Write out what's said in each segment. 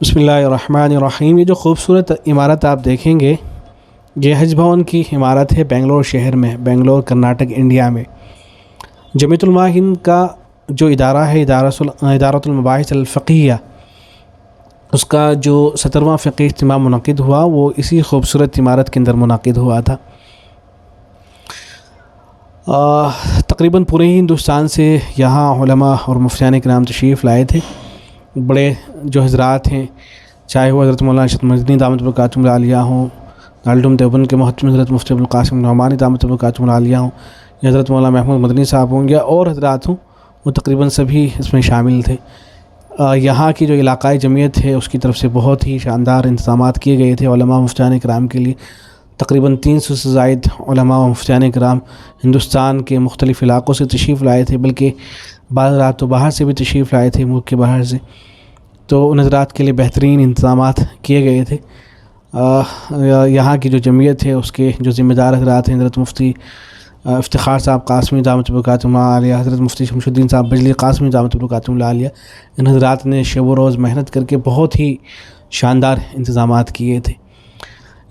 بسم اللہ الرحمن الرحیم۔ یہ جو خوبصورت عمارت آپ دیکھیں گے یہ حج بھون کی عمارت ہے بنگلور شہر میں، بنگلور کرناٹک انڈیا میں۔ جمعیت علماء ہند کا جو ادارہ ہے ادارۃ المباحث الفقہیہ، اس کا جو 17واں فقہی اجتماع منعقد ہوا وہ اسی خوبصورت عمارت کے اندر منعقد ہوا تھا۔ تقریباً پورے ہندوستان سے یہاں علماء اور مفتیان کرام تشریف لائے تھے۔ بڑے جو حضرات ہیں، چاہے وہ حضرت مولانا ارشد مدنی دامت برکاتہم العالیہ ہوں، دارالعلوم دیوبند کے محترم حضرت مفتی ابوالقاسم نعمانی دامت برکاتہم العالیہ ہوں، یا حضرت مولانا محمود مدنی صاحب ہوں یا اور حضرات ہوں، وہ تقریباً سبھی اس میں شامل تھے۔ یہاں کی جو علاقائی جمعیت ہے اس کی طرف سے بہت ہی شاندار انتظامات کیے گئے تھے علماء و مفتیان کرام کے لیے۔ تقریباً 300 سے زائد علماء و مفتیان کرام ہندوستان کے مختلف علاقوں سے تشریف لائے تھے، بلکہ بعض رات تو باہر سے بھی تشریف لائے تھے، ملک کے باہر سے۔ تو ان حضرات کے لیے بہترین انتظامات کیے گئے تھے۔ یہاں کی جو جمعیت ہے اس کے جو ذمہ دار حضرات ہیں، حضرت مفتی افتخار صاحب قاسمی دامت برکاتہم العالیہ، حضرت مفتی شمس الدین صاحب بجلی قاسمی دامت برکاتہم العالیہ، ان حضرات نے شب و روز محنت کر کے بہت ہی شاندار انتظامات کیے تھے۔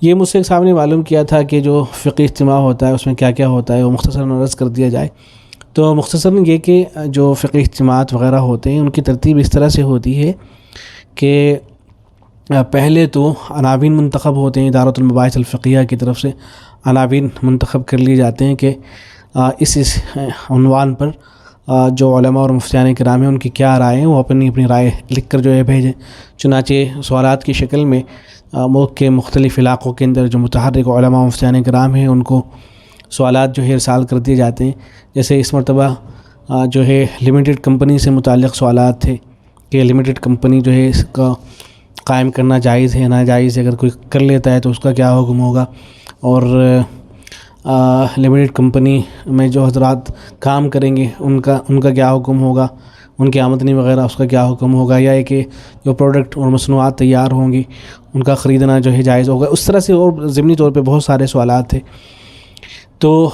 یہ مجھ سے ایک صاحب نے معلوم کیا تھا کہ جو فقہی اجتماع ہوتا ہے اس میں کیا کیا ہوتا ہے، وہ مختصراً عرض کر دیا جائے۔ تو مختصراً یہ کہ جو فقہی اجتماعات وغیرہ ہوتے ہیں ان کی ترتیب اس طرح سے ہوتی ہے کہ پہلے تو عناوین منتخب ہوتے ہیں، ادارۃ المباحث الفقہیہ کی طرف سے عناوین منتخب کر لیے جاتے ہیں کہ اس عنوان پر جو علماء اور مفتیان کرام ہیں ان کی کیا رائے ہیں، وہ اپنی رائے لکھ کر جو ہے بھیجیں۔ چنانچہ سوالات کی شکل میں ملک کے مختلف علاقوں کے اندر جو متحرک علماء و مفتیان کرام ہیں ان کو سوالات جو ہے ارسال کر دیے جاتے ہیں۔ جیسے اس مرتبہ جو ہے لمیٹڈ کمپنی سے متعلق سوالات تھے کہ لمیٹڈ کمپنی جو ہے اس کا قائم کرنا جائز ہے ناجائز ہے، اگر کوئی کر لیتا ہے تو اس کا کیا حکم ہوگا، اور لمیٹڈ کمپنی میں جو حضرات کام کریں گے ان کا کیا حکم ہوگا، ان کی آمدنی وغیرہ اس کا کیا حکم ہوگا، یا یہ کہ جو پروڈکٹ اور مصنوعات تیار ہوں گی ان کا خریدنا جو ہے جائز ہوگا۔ اس طرح سے اور ضمنی طور پہ بہت سارے سوالات تھے۔ تو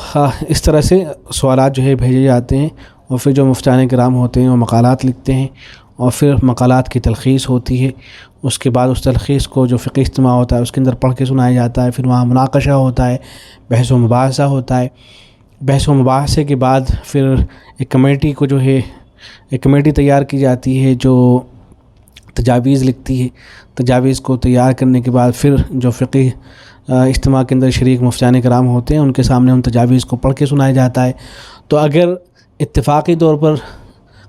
اس طرح سے سوالات جو ہے بھیجے جاتے ہیں، اور پھر جو مفتیان کرام ہوتے ہیں وہ مقالات لکھتے ہیں، اور پھر مقالات کی تلخیص ہوتی ہے۔ اس کے بعد اس تلخیص کو جو فقہی اجتماع ہوتا ہے اس کے اندر پڑھ کے سنایا جاتا ہے، پھر وہاں مناقشہ ہوتا ہے، بحث و مباحثہ ہوتا ہے۔ بحث و مباحثے کے بعد پھر ایک کمیٹی تیار کی جاتی ہے جو تجاویز لکھتی ہے۔ تجاویز کو تیار کرنے کے بعد پھر جو فقہی اجتماع کے اندر شریک مفتیان کرام ہوتے ہیں ان کے سامنے ان تجاویز کو پڑھ کے سنایا جاتا ہے۔ تو اگر اتفاقی طور پر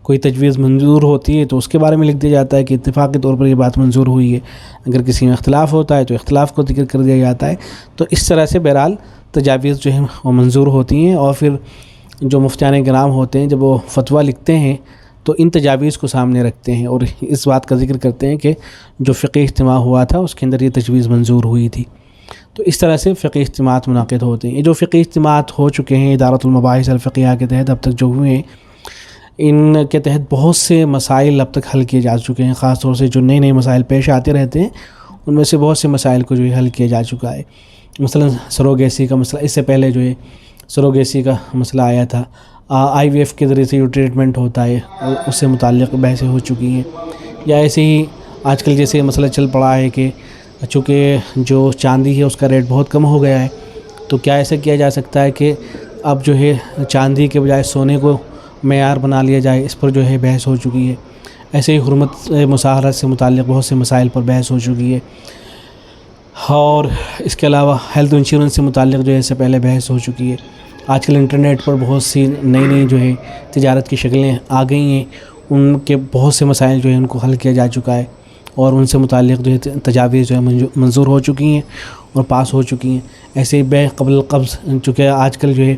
کوئی تجویز منظور ہوتی ہے تو اس کے بارے میں لکھ دیا جاتا ہے کہ اتفاقی طور پر یہ بات منظور ہوئی ہے، اگر کسی میں اختلاف ہوتا ہے تو اختلاف کو ذکر کر دیا جاتا ہے۔ تو اس طرح سے بہرحال تجاویز جو ہیں وہ منظور ہوتی ہیں، اور پھر جو مفتیان کرام ہوتے ہیں جب وہ فتویٰ لکھتے ہیں تو ان تجاویز کو سامنے رکھتے ہیں اور اس بات کا ذکر کرتے ہیں کہ جو فقہی اجتماع ہوا تھا اس کے اندر یہ تجویز منظور ہوئی تھی۔ تو اس طرح سے فقہی اجتماعات منعقد ہوتے ہیں۔ یہ جو فقہی اجتماعات ہو چکے ہیں ادارۃ المباحث الفقہیہ کے تحت اب تک جو ہوئے ہیں، ان کے تحت بہت سے مسائل اب تک حل کیے جا چکے ہیں، خاص طور سے جو نئے مسائل پیش آتے رہتے ہیں ان میں سے بہت سے مسائل کو جو ہے حل کیا جا چکا ہے۔ مثلا سروگیسی کا مسئلہ، اس سے پہلے جو ہے سروگیسی کا مسئلہ آیا تھا، آئی وی ایف کے ذریعے سے جو ٹریٹمنٹ ہوتا ہے اس سے متعلق بحثیں ہو چکی ہیں، یا ایسے ہی آج کل جیسے مسئلہ چل پڑا ہے کہ چونکہ جو چاندی ہے اس کا ریٹ بہت کم ہو گیا ہے، تو کیا ایسا کیا جا سکتا ہے کہ اب جو ہے چاندی کے بجائے سونے کو معیار بنا لیا جائے، اس پر جو ہے بحث ہو چکی ہے۔ ایسے ہی حرمت مصاہرت سے متعلق بہت سے مسائل پر بحث ہو چکی ہے، اور اس کے علاوہ ہیلتھ انشورنس سے متعلق جو ہے اس سے پہلے بحث ہو چکی ہے۔ آج کل انٹرنیٹ پر بہت سی نئی جو ہے تجارت کی شکلیں آ گئی ہیں، ان کے بہت سے مسائل جو ہیں ان کو حل کیا جا چکا ہے، اور ان سے متعلق جو ہے تجاویز جو ہے منظور ہو چکی ہیں اور پاس ہو چکی ہیں۔ ایسے ہی بیع قبل القبض، چونکہ آج کل جو ہے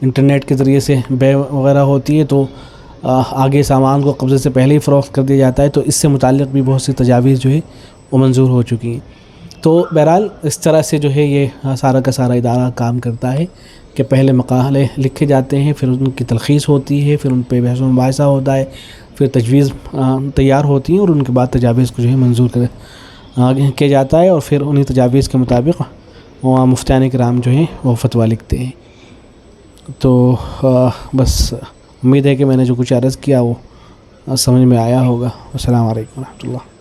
انٹرنیٹ کے ذریعے سے بیع وغیرہ ہوتی ہے تو آگے سامان کو قبضے سے پہلے ہی فروخت کر دیا جاتا ہے، تو اس سے متعلق بھی بہت سی تجاویز جو ہے وہ منظور ہو چکی ہیں۔ تو بہرحال اس طرح سے جو ہے یہ سارا کا سارا ادارہ کام کرتا ہے کہ پہلے مقالے لکھے جاتے ہیں، پھر ان کی تلخیص ہوتی ہے، پھر ان پہ بحث و مباحثہ ہوتا ہے، پھر تجویز تیار ہوتی ہیں، اور ان کے بعد تجاویز کو جو ہے منظور کیا جاتا ہے، اور پھر انہی تجاویز کے مطابق مفتیان کرام جو ہیں وہ فتویٰ لکھتے ہیں۔ تو بس امید ہے کہ میں نے جو کچھ عرض کیا وہ سمجھ میں آیا ہوگا۔ السلام علیکم ورحمۃ اللہ۔